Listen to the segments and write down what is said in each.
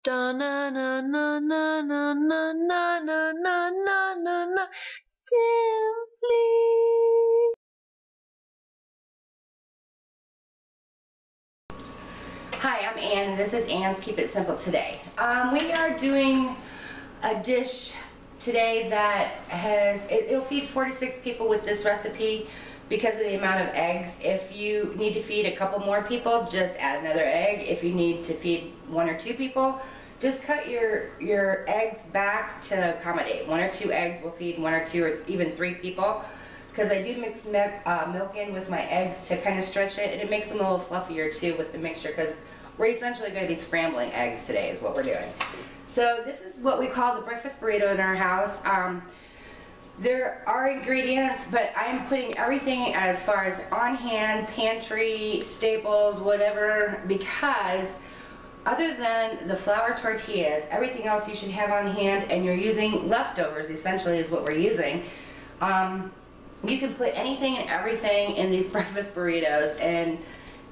Da na na na na na na na na na na na na. Simply. Hi, I'm Ann, and this is Ann's Keep It Simple today. We are doing a dish today that it'll feed 4 to 6 people with this recipe because of the amount of eggs. If you need to feed a couple more people, just add another egg. If you need to feed 1 or 2 people, just cut your eggs back to accommodate. 1 or 2 eggs will feed 1 or 2 or even 3 people. Because I do mix milk in with my eggs to kind of stretch it, and it makes them a little fluffier too with the mixture, because we're essentially going to be scrambling eggs today is what we're doing. So this is what we call the breakfast burrito in our house. There are ingredients, but I'm putting everything as far as on hand, pantry, staples, whatever, because other than the flour tortillas, everything else you should have on hand, and you're using leftovers essentially is what we're using. You can put anything and everything in these breakfast burritos, and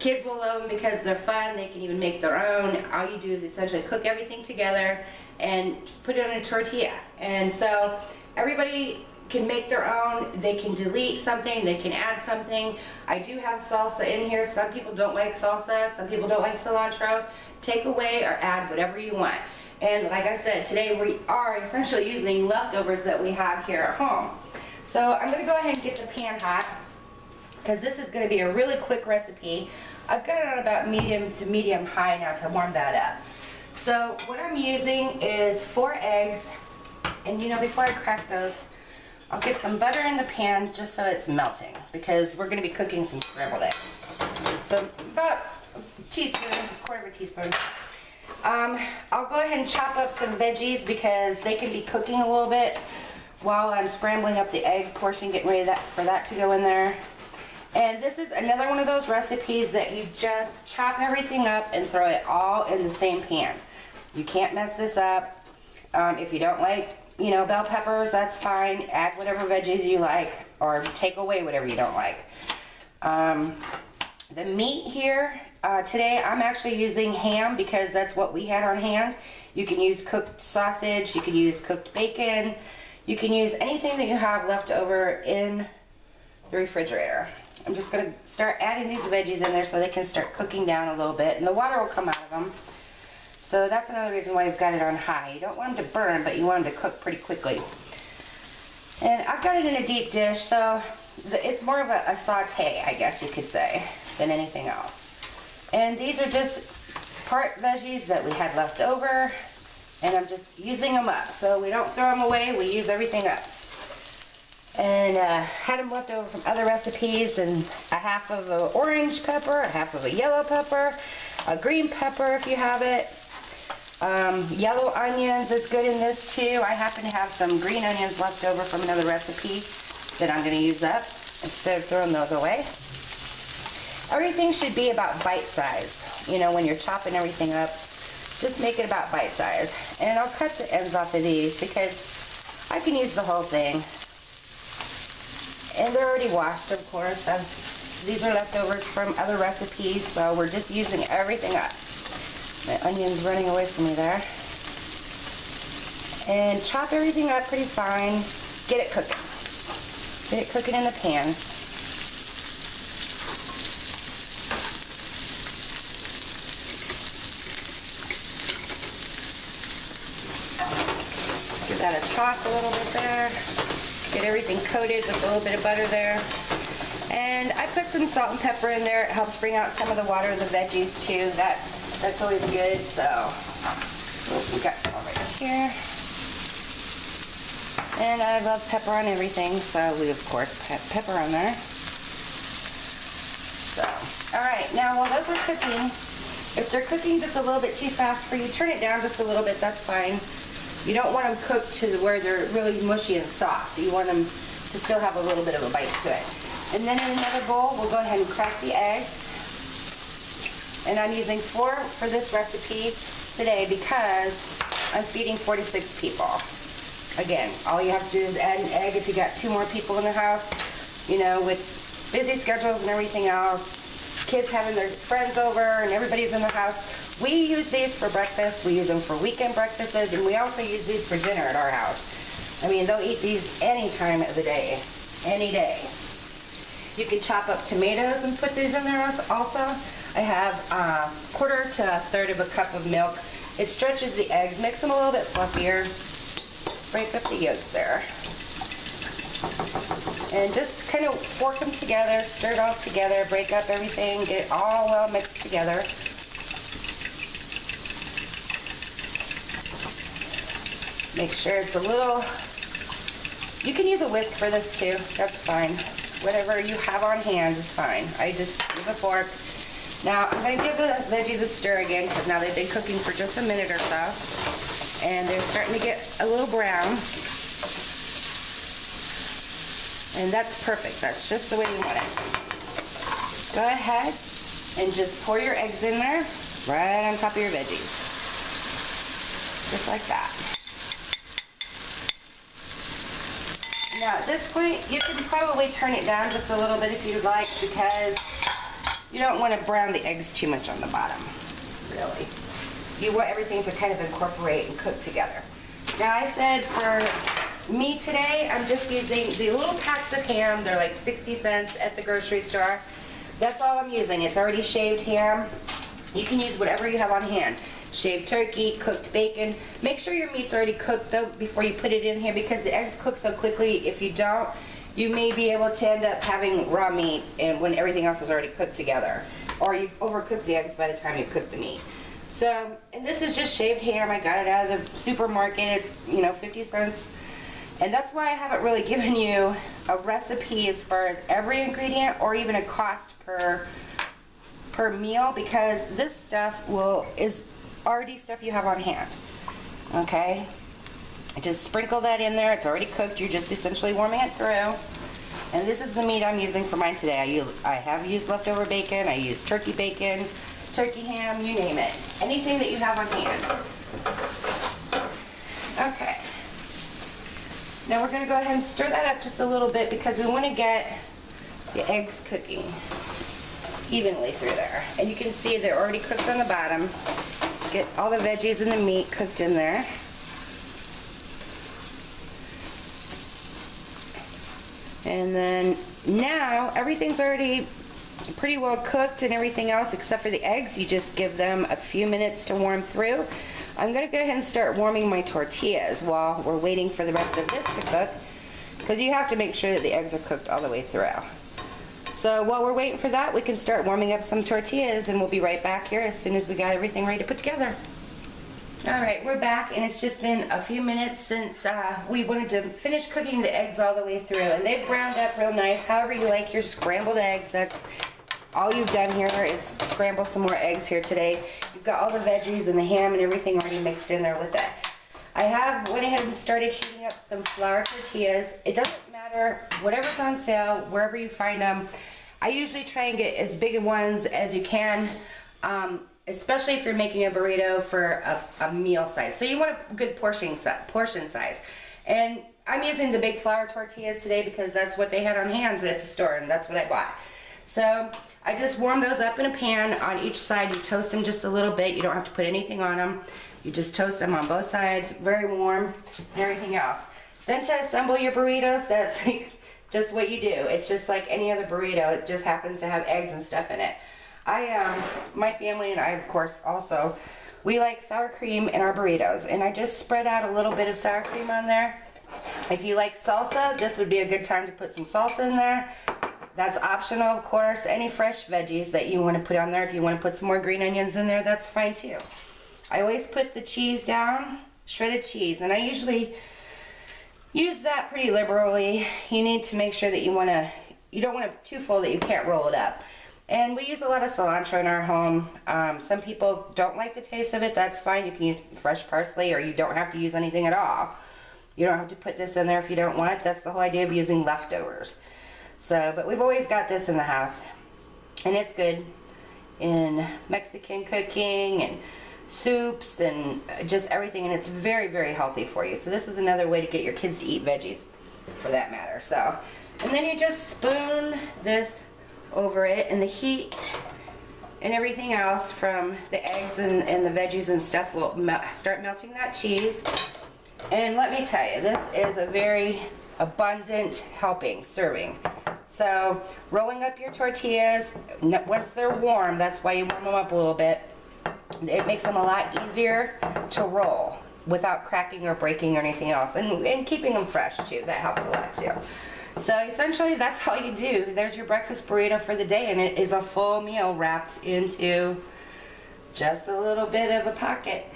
kids will love them because they're fun. They can even make their own. All you do is essentially cook everything together and put it on a tortilla. And so everybody can make their own. They can delete something, they can add something. I do have salsa in here. Some people don't like salsa, some people don't like cilantro. Take away or add whatever you want. And like I said, today we are essentially using leftovers that we have here at home. So I'm going to go ahead and get the pan hot, because this is going to be a really quick recipe. I've got it on about medium to medium high now to warm that up. So what I'm using is 4 eggs, and you know, before I crack those, I'll get some butter in the pan just so it's melting, because we're going to be cooking some scrambled eggs. So about a teaspoon, a quarter of a teaspoon. I'll go ahead and chop up some veggies because they can be cooking a little bit while I'm scrambling up the egg portion, getting ready for that to go in there. And this is another one of those recipes that you just chop everything up and throw it all in the same pan. You can't mess this up. If you don't like, you know, bell peppers, that's fine. Add whatever veggies you like, or take away whatever you don't like. The meat here, today I'm actually using ham because that's what we had on hand. You can use cooked sausage, you can use cooked bacon, you can use anything that you have left over in the refrigerator. I'm just going to start adding these veggies in there so they can start cooking down a little bit, and the water will come out of them. So that's another reason why you've got it on high. You don't want them to burn, but you want them to cook pretty quickly. And I've got it in a deep dish, so it's more of a saute, I guess you could say, than anything else. And these are just part veggies that we had left over, and I'm just using them up. So we don't throw them away, we use everything up. And had them left over from other recipes, and a half of an orange pepper, a half of a yellow pepper, a green pepper if you have it. Yellow onions is good in this too. I happen to have some green onions left over from another recipe that I'm going to use up instead of throwing those away. Everything should be about bite size. You know, when you're chopping everything up, just make it about bite size. And I'll cut the ends off of these because I can use the whole thing. And they're already washed, of course. These are leftovers from other recipes, so we're just using everything up. The onion's running away from me there. And chop everything up pretty fine. Get it cooking. Get it cooking in the pan. Give that a toss a little bit there. Get everything coated with a little bit of butter there. And I put some salt and pepper in there. It helps bring out some of the water of the veggies too. That's always good. So we got some right here. And I love pepper on everything, so we of course put pepper on there. So, alright, now while those are cooking, if they're cooking just a little bit too fast for you, turn it down just a little bit, that's fine. You don't want them cooked to where they're really mushy and soft. You want them to still have a little bit of a bite to it. And then in another bowl, we'll go ahead and crack the eggs. And I'm using 4 for this recipe today because I'm feeding 4 to 6 people. Again, all you have to do is add an egg if you got 2 more people in the house. You know, with busy schedules and everything else, kids having their friends over and everybody's in the house, We use these for breakfast, we use them for weekend breakfasts, and we also use these for dinner at our house. I mean, they'll eat these any time of the day, any day. You can chop up tomatoes and put these in there also. I have a quarter to a third of a cup of milk. It stretches the eggs, makes them a little bit fluffier. Break up the yolks there. And just kind of fork them together, stir it all together, break up everything, get it all well mixed together. Make sure it's a little, you can use a whisk for this too, that's fine. Whatever you have on hand is fine. I just use a fork. Now I'm going to give the veggies a stir again because now they've been cooking for just a minute or so. And they're starting to get a little brown. And that's perfect. That's just the way you want it. Go ahead and just pour your eggs in there right on top of your veggies. Just like that. Now at this point, you can probably turn it down just a little bit if you'd like because you don't want to brown the eggs too much on the bottom, really. You want everything to kind of incorporate and cook together. Now I said for me today, I'm just using the little packs of ham. They're like 60 cents at the grocery store. That's all I'm using. It's already shaved ham. You can use whatever you have on hand. Shaved turkey, cooked bacon. Make sure your meat's already cooked though before you put it in here because the eggs cook so quickly. If you don't, you may be able to end up having raw meat and when everything else is already cooked together. Or you've overcooked the eggs by the time you cook the meat. So, and this is just shaved ham. I got it out of the supermarket. It's, 50 cents. And that's why I haven't really given you a recipe as far as every ingredient or even a cost per meal because this stuff is already stuff you have on hand. Okay? Just sprinkle that in there. It's already cooked. You're just essentially warming it through. And this is the meat I'm using for mine today. I have used leftover bacon. I used turkey bacon, turkey ham, you name it. Anything that you have on hand. Okay. Now we're going to go ahead and stir that up just a little bit because we want to get the eggs cooking evenly through there. And you can see they're already cooked on the bottom. Get all the veggies and the meat cooked in there. And then now everything's already pretty well cooked and everything else except for the eggs. You just give them a few minutes to warm through. I'm going to go ahead and start warming my tortillas while we're waiting for the rest of this to cook because you have to make sure that the eggs are cooked all the way through. So while we're waiting for that, we can start warming up some tortillas and we'll be right back here as soon as we got everything ready to put together. Alright, we're back and it's just been a few minutes since we wanted to finish cooking the eggs all the way through and they've browned up real nice. However you like your scrambled eggs, that's all you've done here is scramble some more eggs here today. You've got all the veggies and the ham and everything already mixed in there with it. I have went ahead and started heating up some flour tortillas. It doesn't matter, whatever's on sale, wherever you find them. I usually try and get as big of ones as you can, especially if you're making a burrito for a meal size. So you want a good portion size. And I'm using the big flour tortillas today because that's what they had on hand at the store and that's what I bought. So I just warm those up in a pan on each side. You toast them just a little bit. You don't have to put anything on them. You just toast them on both sides, very warm, and everything else. Then to assemble your burritos, that's like just what you do. It's just like any other burrito. It just happens to have eggs and stuff in it. My family and I, of course, also, we like sour cream in our burritos. And I just spread out a little bit of sour cream on there. If you like salsa, this would be a good time to put some salsa in there. That's optional, of course. Any fresh veggies that you want to put on there. If you want to put some more green onions in there, that's fine too. I always put the cheese down, shredded cheese, and I usually use that pretty liberally. You need to make sure that you don't want it too full that you can't roll it up. And we use a lot of cilantro in our home. Some people don't like the taste of it. That's fine. You can use fresh parsley or you don't have to use anything at all. You don't have to put this in there if you don't want. That's the whole idea of using leftovers. So, but we've always got this in the house. And it's good in Mexican cooking and soups and just everything. And it's very, very healthy for you. So this is another way to get your kids to eat veggies for that matter. So, and then you just spoon this over it, and the heat and everything else from the eggs and the veggies and stuff will start melting that cheese. And let me tell you, this is a very abundant helping serving. So rolling up your tortillas, once they're warm, that's why you warm them up a little bit, it makes them a lot easier to roll without cracking or breaking or anything else, and keeping them fresh too. That helps a lot too. So essentially that's all you do. There's your breakfast burrito for the day, and it is a full meal wrapped into just a little bit of a pocket.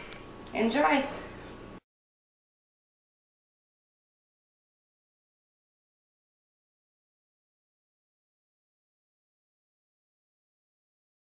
Enjoy.